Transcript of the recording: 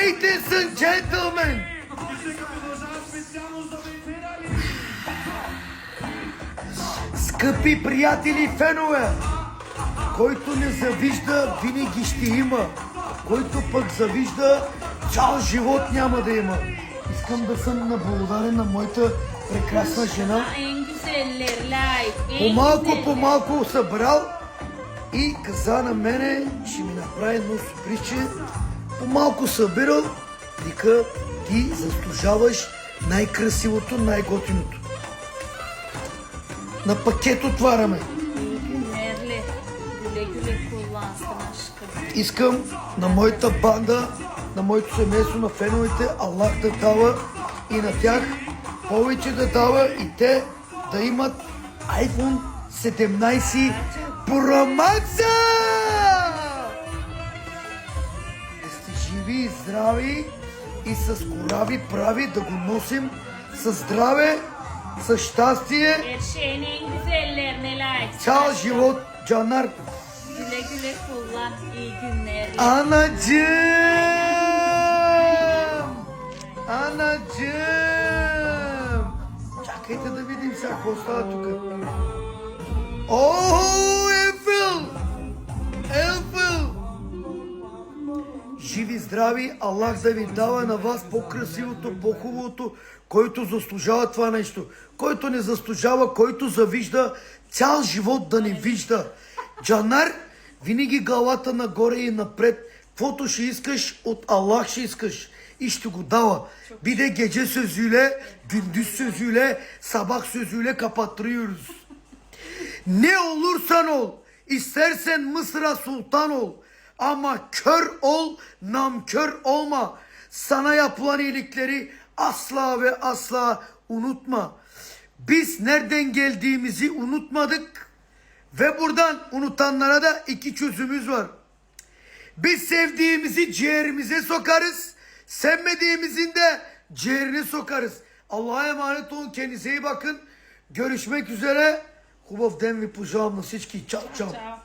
Ladies and gentlemen, скъпи приятели фенове, който не завижда, винаги ще има. Който пък завижда, цял живот няма да има. Искам да съм благодарен на моята прекрасна жена. По-малко събрал и каза на мене, ще ми направи едно сюрпризче. По-малко събирал, вика, ти заслужаваш най-красивото, най-готиното. На пакет отваряме. Искам на моята банда, на моето семейство, на феновете, Аллах да дава и на тях повече да дава и те да имат iPhone 17 Pro Max! Да сте живи и здрави и с корави прави да го носим с здраве, с щастие. Цял живот, Caner. Güle güle kullan. İyi günler. Anacığım! Anacığım! Чакайте да видим сега какво става тук. О, Ефил! Ефил! Живи, здрави, Аллах да ви дава на вас по-красивото, по-хубавото, който заслужава това нещо. Който не заслужава, който завижда, цял живот да не вижда. Caner, винаги главата нагоре и напред. Каквото ще искаш, от Аллах ще искаш. И ще го dava. Bir de gece sözüyle, gündüz sözüyle, sabah sözüyle kapattırıyoruz. Ne olursan ol, istersen Mısır'a sultan ol. Ama kör ol, namkör olma. Sana yapılan iyilikleri asla ve asla unutma. Biz nereden geldiğimizi unutmadık. Ve buradan unutanlara da iki çözümümüz var. Biz sevdiğimizi ciğerimize sokarız. Sevmediğimizin de ciğerine sokarız. Allah'a emanet olun. Kendinize iyi bakın. Görüşmek üzere. Хубав ден ви пожелавам на всички. Чао, чао.